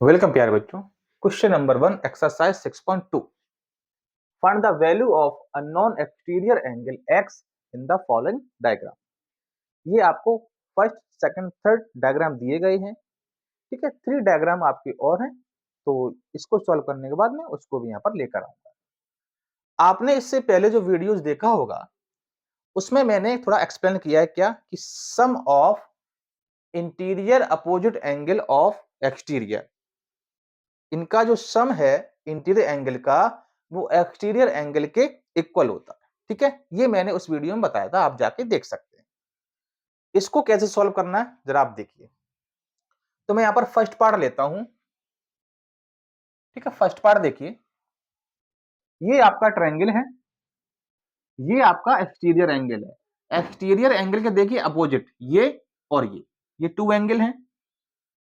Welcome प्यारे बच्चों। Question number 1 exercise 6.2 find the value of a non exterior angle x in the following diagram. ये आपको first second third diagram दिए गए हैं। ठीक है, 3 डायग्राम आपके और हैं, तो इसको सॉल्व करने के बाद मैं उसको भी यहाँ पर लेकर आऊंगा। आपने इससे पहले जो वीडियोस देखा होगा उसमें मैंने थोड़ा एक्सप्लेन किया है क्या कि sum of interior opposite angle of exterior, इनका जो सम है इंटीरियर एंगल का वो एक्सटीरियर एंगल के इक्वल होता है। ठीक है, ये मैंने उस वीडियो में बताया था, आप जाके देख सकते हैं। इसको कैसे सॉल्व करना है जरा आप देखिए। तो मैं यहां पर फर्स्ट पार्ट लेता हूं। ठीक है, फर्स्ट पार्ट देखिए, ये आपका ट्रायंगल है, ये आपका एक्सटीरियर एंगल है। एक्सटीरियर एंगल के देखिए अपोजिट ये और ये टू एंगल हैं,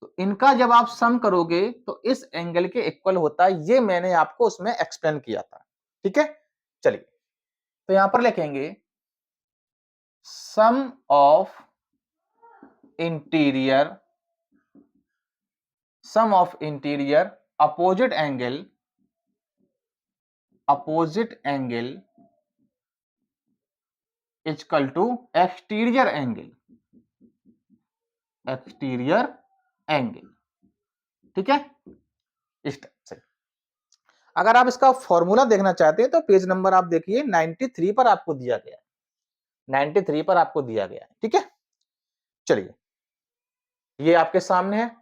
तो इनका जब आप सम करोगे तो इस एंगल के इक्वल होता है। ये मैंने आपको उसमें एक्सप्लेन किया था। ठीक है, चलिए तो यहां पर लिखेंगे sum of interior opposite angle equal to exterior angle. ठीक है, इस टाइप से। अगर आप इसका फॉर्मूला देखना चाहते हैं तो पेज नंबर आप देखिए 93 पर आपको दिया गया है, 93 पर आपको दिया गया है। ठीक है, चलिए ये आपके सामने है।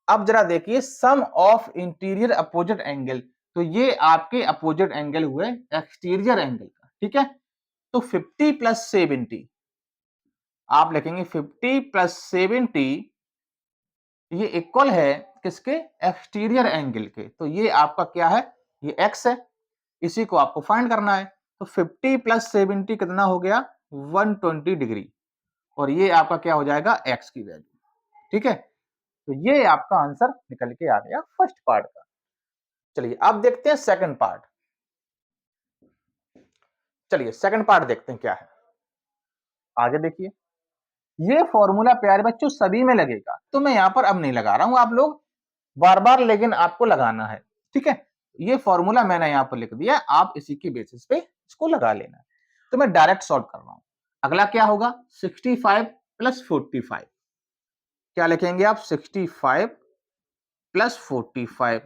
अब जरा देखिए सम ऑफ इंटीरियर अपोजिट एंगल, तो ये आपके अपोजिट एंगल हुए एक्सटीरियर एंगल का। ठीक है, तो 50 प्लस 70 आप लिखेंगे 50 प्लस 70, ये इक्वल है किसके? एक्सटीरियर एंगल के। तो ये आपका क्या है? ये x है, इसी को आपको फाइंड करना है। तो 50 प्लस 70 कितना हो गया? 120 डिग्री, और ये आपका क्या हो जाएगा? x की वैल्यू। ठीक है, तो ये आपका आंसर निकल के आ गया फर्स्ट पार्ट का। चलिए अब देखते हैं सेकंड पार्ट। चलिए सेकंड पार्ट देखते हैं क्या है। आगे देखिए, ये फॉर्मूला प्यारे बच्चों सभी में लगेगा, तो मैं यहां पर अब नहीं लगा रहा हूं, आप लोग बार बार लेकिन आपको लगाना है। ठीक है, ये फॉर्मूला मैंने यहां पर लिख दिया, आप इसी की बेसिस पे इसको लगा लेना। तो मैं डायरेक्ट सॉल्व कर रहा हूं। अगला क्या होगा? 65 प्लस 45, क्या लिखेंगे आप? 65 प्लस 45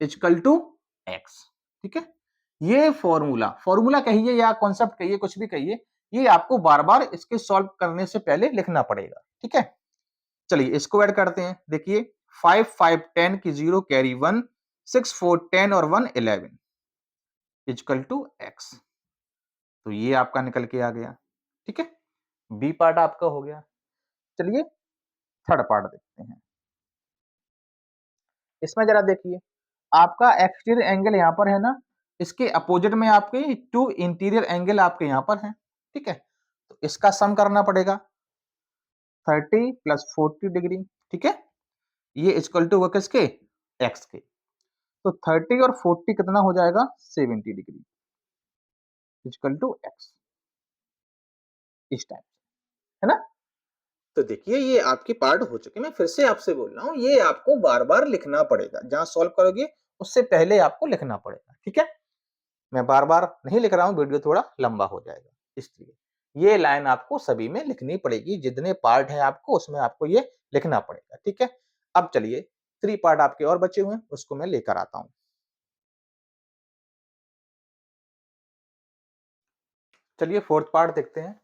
इक्वल टू एक्स। ठीक है, ये फॉर्मूला कहिए या कॉन्सेप्ट कहिए, कुछ भी कहिए, ये आपको बार बार इसके सॉल्व करने से पहले लिखना पड़ेगा। ठीक है, चलिए इसको ऐड करते हैं। देखिए 5 5 10 की 0 कैरी 1, 6 4 10 और 1 11 इक्वल टू एक्स। तो ये आपका निकल के आ गया। ठीक है, बी पार्ट आपका हो गया। चलिए थर्ड पार्ट देखते हैं। इसमें जरा देखिए, आपका एक्सटीरियर एंगल यहां पर है ना, इसके अपोजिट में आपके टू इंटीरियर एंगल आपके यहां पर हैं। ठीक है, तो इसका सम करना पड़ेगा 30 प्लस 40 डिग्री। ठीक है, ये इक्वल टू किसके? एक्स के। तो 30 और 40 कितना हो जाएगा? 70 डिग्री इक्वल टू एक्स, इस टाइप है ना। तो देखिए ये आपके पार्ट हो चुके। मैं फिर से आपसे बोल रहा हूँ, ये आपको बार बार लिखना पड़ेगा, जहां सॉल्व करोगे उससे पहले आपको लिखना पड़ेगा। ठीक है, मैं बार बार नहीं लिख रहा हूँ, वीडियो थोड़ा लंबा हो जाएगा, इसलिए ये लाइन आपको सभी में लिखनी पड़ेगी। जितने पार्ट हैं आपको उसमें आपको ये लिखना पड़ेगा। ठीक है, अब चलिए 3 पार्ट आपके और बचे हुए हैं, उसको मैं लेकर आता हूं। चलिए फोर्थ पार्ट देखते हैं।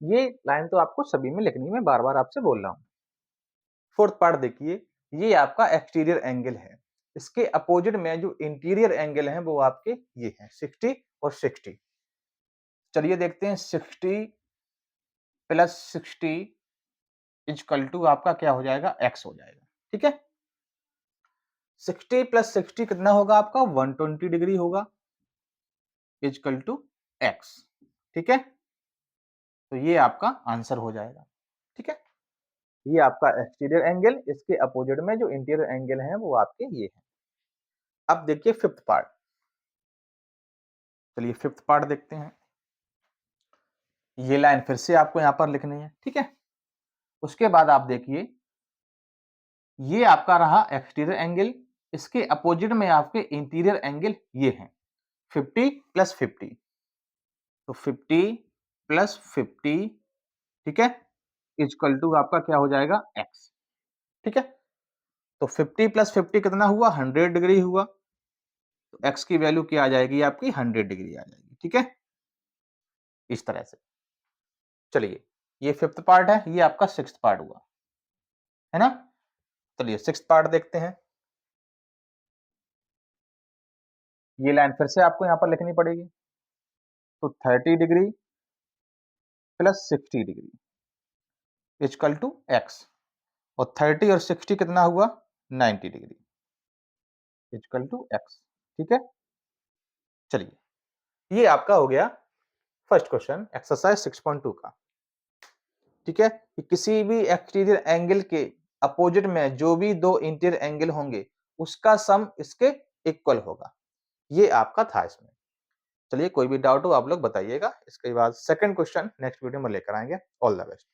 ये लाइन तो आपको सभी में लिखनी है, मैं बार बार आपसे बोल रहा हूँ। फोर्थ पार्ट देखिए, ये आपका एक्सटीरियर एंगल है, इसके अपोजिट में जो इंटीरियर एंगल है वो आपके ये हैं 60 और 60। चलिए देखते हैं 60 प्लस 60 इक्वल टू आपका क्या हो जाएगा? एक्स हो जाएगा। ठीक है, 60 प्लस 60 कितना होगा आपका? 120 डिग्री होगा इक्वल टू एक्स। ठीक है, तो ये आपका आंसर हो जाएगा। ठीक है, ये आपका एक्सटीरियर एंगल, इसके अपोजिट में जो इंटीरियर एंगल है वो आपके ये है। अब देखिए फिफ्थ पार्ट। चलिए फिफ्थ पार्ट देखते हैं। ये लाइन फिर से आपको यहां पर लिखनी है, ठीक है। उसके बाद आप देखिए, ये आपका रहा एक्सटीरियर एंगल, इसके अपोजिट में आपके इंटीरियर एंगल ये हैं 50 प्लस 50, तो 50 प्लस 50, ठीक है, इक्वल टू आपका क्या हो जाएगा x, ठीक है। तो 50 प्लस 50 कितना हुआ 100 डिग्री हुआ, तो x की वैल्यू क्या आ जाएगी आपकी 100 डिग्री आ जाएगी, ठीक है, इस तरह से। चलिए, ये फिफ्थ पार्ट है, ये आपका सिक्स्थ पार्ट हुआ, है ना। चलिए सिक्स्थ पार्ट देखते हैं। ये लाइन फिर से आपको यहां पर लिखनी पड़ेगी, तो 30 degree plus 60 degree equal to x, और 30 और 60 कितना हुआ 90 डिग्री इक्वल टू x, ठीक है। चलिए, ये आपका हो गया फर्स्ट क्वेश्चन एक्सरसाइज 6.2 का, ठीक है, कि किसी भी एक्सटीरियर एंगल के अपोजिट में जो भी दो इंटीरियर एंगल होंगे उसका सम इसके इक्वल होगा, ये आपका था इसमें। चलिए, कोई भी डाउट हो आप लोग बताइएगा। इसके बाद सेकंड क्वेश्चन नेक्स्ट वीडियो में लेकर आएंगे। All the best.